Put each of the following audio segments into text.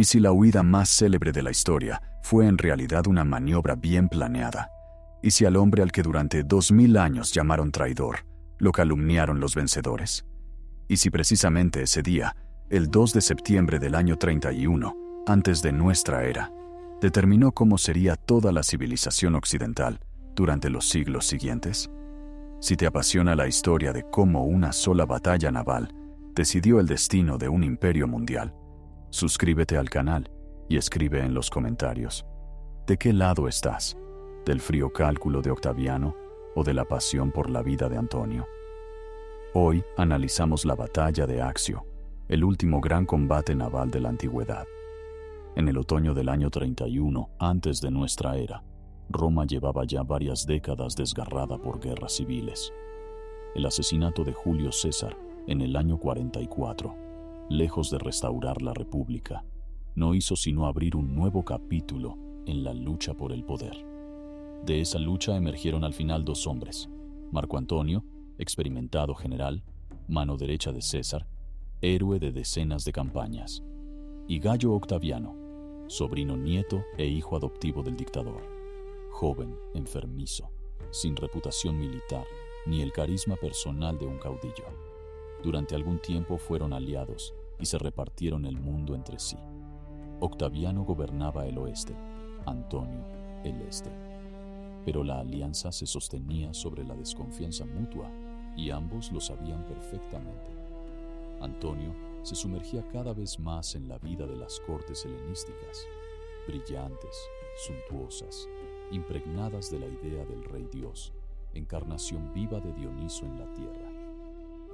¿Y si la huida más célebre de la historia fue en realidad una maniobra bien planeada? ¿Y si al hombre al que durante 2000 años llamaron traidor, lo calumniaron los vencedores? ¿Y si precisamente ese día, el 2 de septiembre del año 31, antes de nuestra era, determinó cómo sería toda la civilización occidental durante los siglos siguientes? Si te apasiona la historia de cómo una sola batalla naval decidió el destino de un imperio mundial, suscríbete al canal y escribe en los comentarios. ¿De qué lado estás? ¿Del frío cálculo de Octaviano o de la pasión por la vida de Antonio? Hoy analizamos la batalla de Accio, el último gran combate naval de la antigüedad. En el otoño del año 31 antes de nuestra era, Roma llevaba ya varias décadas desgarrada por guerras civiles. El asesinato de Julio César en el año 44, lejos de restaurar la República, no hizo sino abrir un nuevo capítulo en la lucha por el poder. De esa lucha emergieron al final dos hombres: Marco Antonio, experimentado general, mano derecha de César, héroe de decenas de campañas, y Gayo Octaviano, sobrino nieto e hijo adoptivo del dictador, joven, enfermizo, sin reputación militar ni el carisma personal de un caudillo. Durante algún tiempo fueron aliados y se repartieron el mundo entre sí. Octaviano gobernaba el oeste, Antonio el este. Pero la alianza se sostenía sobre la desconfianza mutua y ambos lo sabían perfectamente. Antonio se sumergía cada vez más en la vida de las cortes helenísticas, brillantes, suntuosas, impregnadas de la idea del rey Dios, encarnación viva de Dioniso en la tierra.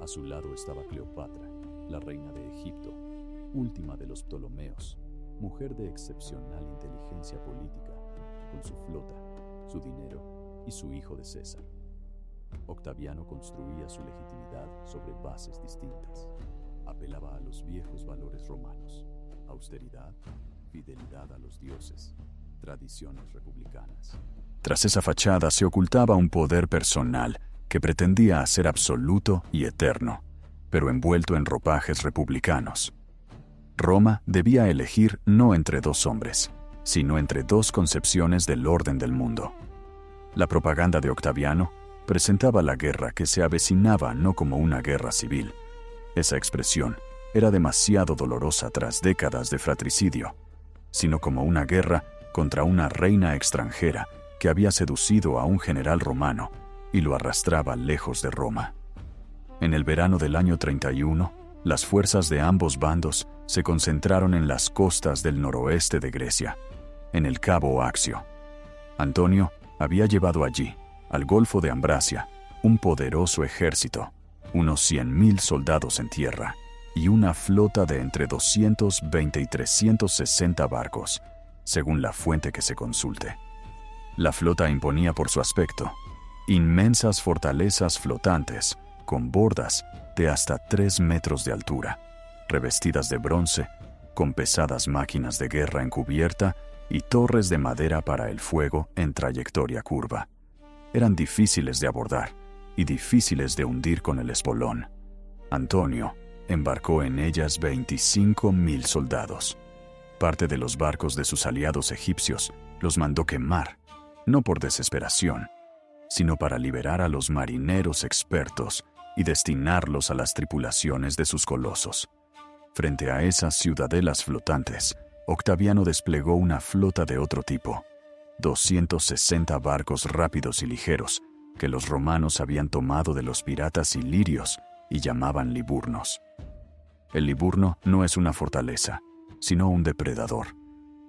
A su lado estaba Cleopatra, la reina de Egipto, última de los Ptolomeos, mujer de excepcional inteligencia política, con su flota, su dinero y su hijo de César. Octaviano construía su legitimidad sobre bases distintas. Apelaba a los viejos valores romanos: austeridad, fidelidad a los dioses, tradiciones republicanas. Tras esa fachada se ocultaba un poder personal que pretendía ser absoluto y eterno, pero envuelto en ropajes republicanos. Roma debía elegir no entre dos hombres, sino entre dos concepciones del orden del mundo. La propaganda de Octaviano presentaba la guerra que se avecinaba no como una guerra civil. Esa expresión era demasiado dolorosa tras décadas de fratricidio, sino como una guerra contra una reina extranjera que había seducido a un general romano y lo arrastraba lejos de Roma. En el verano del año 31, las fuerzas de ambos bandos se concentraron en las costas del noroeste de Grecia, en el cabo Accio. Antonio había llevado allí, al Golfo de Ambracia, un poderoso ejército, unos 100,000 soldados en tierra y una flota de entre 220 y 360 barcos, según la fuente que se consulte. La flota imponía por su aspecto inmensas fortalezas flotantes con bordas de hasta 3 metros de altura, revestidas de bronce, con pesadas máquinas de guerra en cubierta y torres de madera para el fuego en trayectoria curva. Eran difíciles de abordar y difíciles de hundir con el espolón. Antonio embarcó en ellas 25,000 soldados. Parte de los barcos de sus aliados egipcios los mandó quemar, no por desesperación, sino para liberar a los marineros expertos y destinarlos a las tripulaciones de sus colosos. Frente a esas ciudadelas flotantes, Octaviano desplegó una flota de otro tipo: 260 barcos rápidos y ligeros que los romanos habían tomado de los piratas ilirios y llamaban liburnos. El liburno no es una fortaleza, sino un depredador.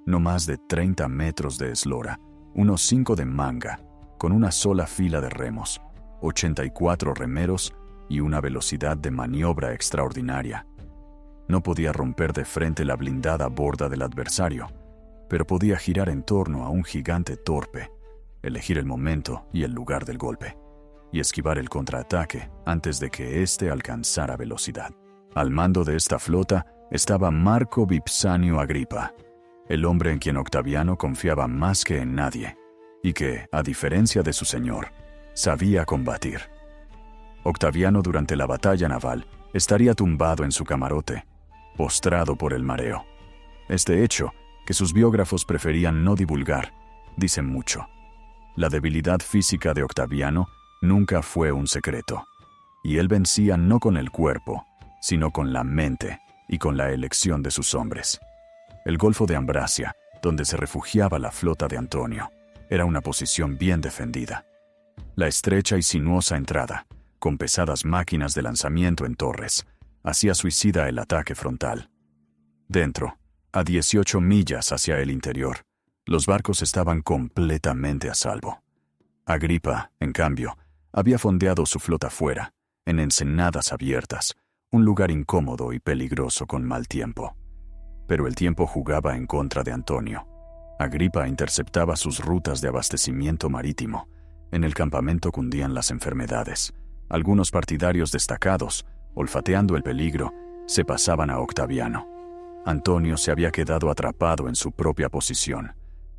No más de 30 metros de eslora, unos 5 de manga, con una sola fila de remos, 84 remeros y una velocidad de maniobra extraordinaria. No podía romper de frente la blindada borda del adversario, pero podía girar en torno a un gigante torpe, elegir el momento y el lugar del golpe, y esquivar el contraataque antes de que éste alcanzara velocidad. Al mando de esta flota estaba Marco Vipsanio Agripa, el hombre en quien Octaviano confiaba más que en nadie, y que, a diferencia de su señor, sabía combatir. Octaviano durante la batalla naval estaría tumbado en su camarote, postrado por el mareo. Este hecho, que sus biógrafos preferían no divulgar, dice mucho. La debilidad física de Octaviano nunca fue un secreto, y él vencía no con el cuerpo, sino con la mente y con la elección de sus hombres. El Golfo de Ambracia, donde se refugiaba la flota de Antonio, era una posición bien defendida. La estrecha y sinuosa entrada, con pesadas máquinas de lanzamiento en torres, hacía suicida el ataque frontal. Dentro, a 18 millas hacia el interior, los barcos estaban completamente a salvo. Agripa, en cambio, había fondeado su flota fuera, en ensenadas abiertas, un lugar incómodo y peligroso con mal tiempo. Pero el tiempo jugaba en contra de Antonio. Agripa interceptaba sus rutas de abastecimiento marítimo. En el campamento cundían las enfermedades. Algunos partidarios destacados, olfateando el peligro, se pasaban a Octaviano. Antonio se había quedado atrapado en su propia posición.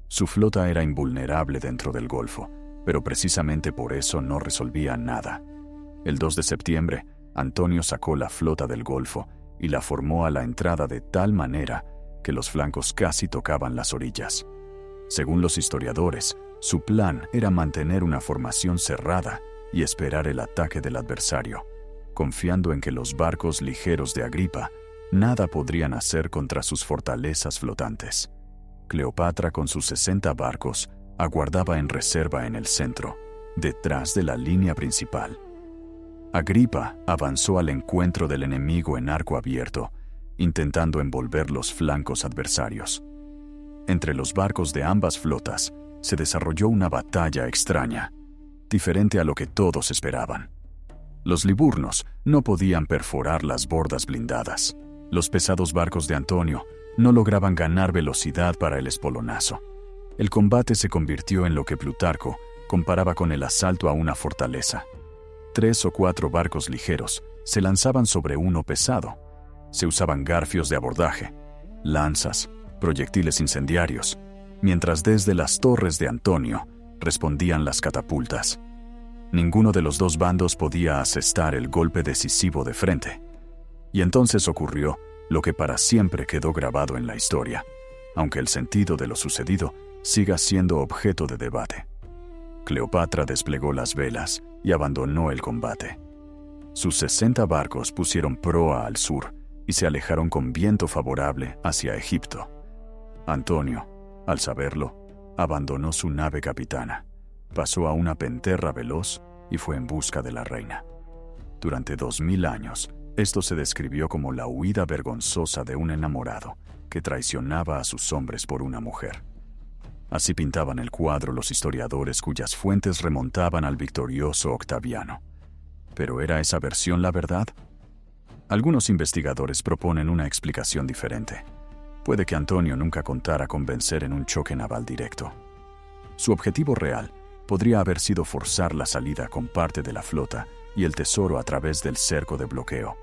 Su flota era invulnerable dentro del Golfo, pero precisamente por eso no resolvía nada. El 2 de septiembre, Antonio sacó la flota del Golfo y la formó a la entrada de tal manera que los flancos casi tocaban las orillas. Según los historiadores, su plan era mantener una formación cerrada y esperar el ataque del adversario, confiando en que los barcos ligeros de Agripa nada podrían hacer contra sus fortalezas flotantes. Cleopatra, con sus 60 barcos, aguardaba en reserva en el centro, detrás de la línea principal. Agripa avanzó al encuentro del enemigo en arco abierto, intentando envolver los flancos adversarios. Entre los barcos de ambas flotas se desarrolló una batalla extraña, diferente a lo que todos esperaban. Los liburnos no podían perforar las bordas blindadas. Los pesados barcos de Antonio no lograban ganar velocidad para el espolonazo. El combate se convirtió en lo que Plutarco comparaba con el asalto a una fortaleza. 3 o 4 barcos ligeros se lanzaban sobre uno pesado. Se usaban garfios de abordaje, lanzas, proyectiles incendiarios, mientras desde las torres de Antonio respondían las catapultas. Ninguno de los dos bandos podía asestar el golpe decisivo de frente. Y entonces ocurrió lo que para siempre quedó grabado en la historia, aunque el sentido de lo sucedido siga siendo objeto de debate. Cleopatra desplegó las velas y abandonó el combate. Sus 60 barcos pusieron proa al sur y se alejaron con viento favorable hacia Egipto. Antonio, al saberlo, abandonó su nave capitana, pasó a una penterra veloz y fue en busca de la reina. Durante 2000 años, esto se describió como la huida vergonzosa de un enamorado que traicionaba a sus hombres por una mujer. Así pintaban el cuadro los historiadores cuyas fuentes remontaban al victorioso Octaviano. ¿Pero era esa versión la verdad? Algunos investigadores proponen una explicación diferente. Puede que Antonio nunca contara con vencer en un choque naval directo. Su objetivo real podría haber sido forzar la salida con parte de la flota y el tesoro a través del cerco de bloqueo,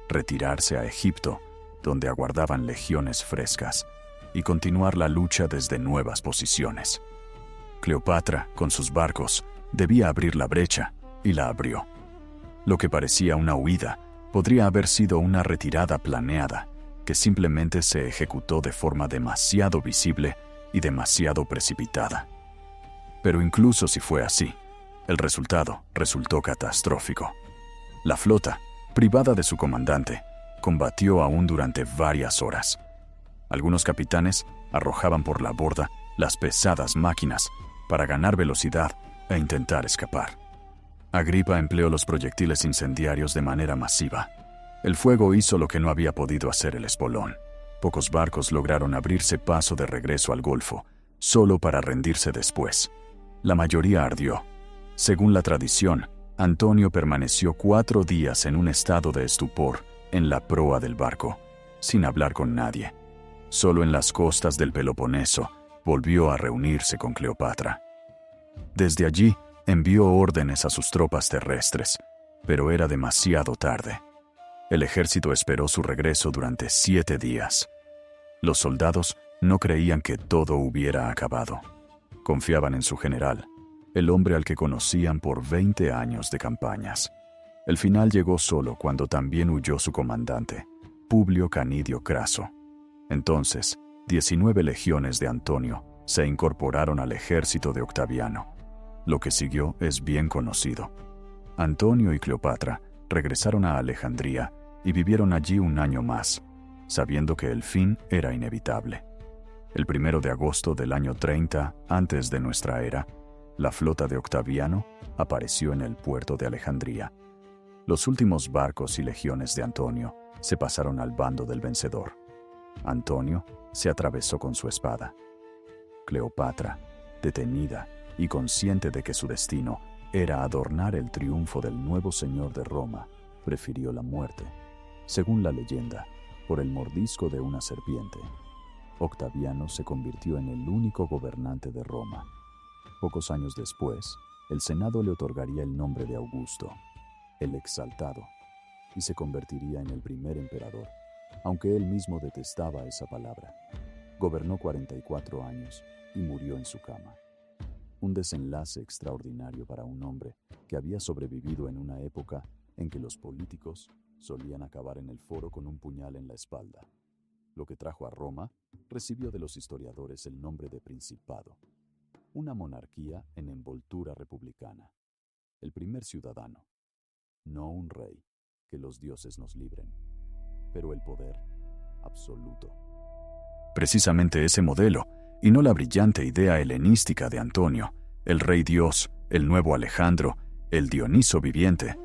retirarse a Egipto, donde aguardaban legiones frescas, y continuar la lucha desde nuevas posiciones. Cleopatra, con sus barcos, debía abrir la brecha, y la abrió. Lo que parecía una huida podría haber sido una retirada planeada, que simplemente se ejecutó de forma demasiado visible y demasiado precipitada. Pero incluso si fue así, el resultado resultó catastrófico. La flota, privada de su comandante, combatió aún durante varias horas. Algunos capitanes arrojaban por la borda las pesadas máquinas para ganar velocidad e intentar escapar. Agripa empleó los proyectiles incendiarios de manera masiva. El fuego hizo lo que no había podido hacer el espolón. Pocos barcos lograron abrirse paso de regreso al Golfo, solo para rendirse después. La mayoría ardió. Según la tradición, Antonio permaneció 4 días en un estado de estupor en la proa del barco, sin hablar con nadie. Solo en las costas del Peloponeso volvió a reunirse con Cleopatra. Desde allí envió órdenes a sus tropas terrestres, pero era demasiado tarde. El ejército esperó su regreso durante 7 días. Los soldados no creían que todo hubiera acabado. Confiaban en su general, el hombre al que conocían por 20 años de campañas. El final llegó solo cuando también huyó su comandante, Publio Canidio Craso. Entonces, 19 legiones de Antonio se incorporaron al ejército de Octaviano. Lo que siguió es bien conocido. Antonio y Cleopatra regresaron a Alejandría y vivieron allí un año más, sabiendo que el fin era inevitable. El 1 de agosto del año 30 antes de nuestra era, la flota de Octaviano apareció en el puerto de Alejandría. Los últimos barcos y legiones de Antonio se pasaron al bando del vencedor. Antonio se atravesó con su espada. Cleopatra, detenida y consciente de que su destino era adornar el triunfo del nuevo señor de Roma, prefirió la muerte, según la leyenda, por el mordisco de una serpiente. Octaviano se convirtió en el único gobernante de Roma. Pocos años después, el Senado le otorgaría el nombre de Augusto, el exaltado, y se convertiría en el primer emperador, aunque él mismo detestaba esa palabra. Gobernó 44 años y murió en su cama. Un desenlace extraordinario para un hombre que había sobrevivido en una época en que los políticos solían acabar en el foro con un puñal en la espalda. Lo que trajo a Roma recibió de los historiadores el nombre de Principado, una monarquía en envoltura republicana. El primer ciudadano, no un rey, que los dioses nos libren, pero el poder absoluto. Precisamente ese modelo, y no la brillante idea helenística de Antonio, el rey Dios, el nuevo Alejandro, el Dioniso viviente,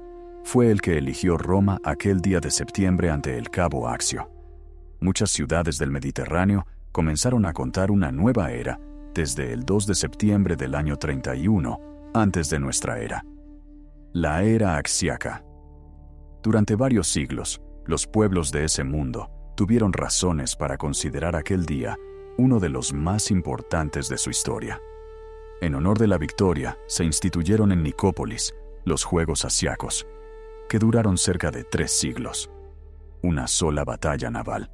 fue el que eligió Roma aquel día de septiembre ante el cabo Axio. Muchas ciudades del Mediterráneo comenzaron a contar una nueva era desde el 2 de septiembre del año 31 antes de nuestra era. La era axiaca. Durante varios siglos, los pueblos de ese mundo tuvieron razones para considerar aquel día uno de los más importantes de su historia. En honor de la victoria, se instituyeron en Nicópolis los Juegos Asiacos, que duraron cerca de 3 siglos. Una sola batalla naval,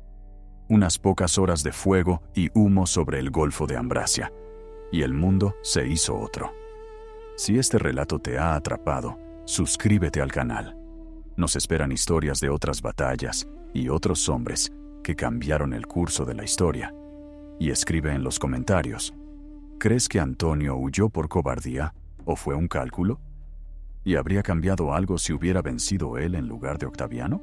unas pocas horas de fuego y humo sobre el Golfo de Ambracia, y el mundo se hizo otro. Si este relato te ha atrapado, suscríbete al canal. Nos esperan historias de otras batallas y otros hombres que cambiaron el curso de la historia. Y escribe en los comentarios, ¿crees que Antonio huyó por cobardía o fue un cálculo? ¿Y habría cambiado algo si hubiera vencido él en lugar de Octaviano?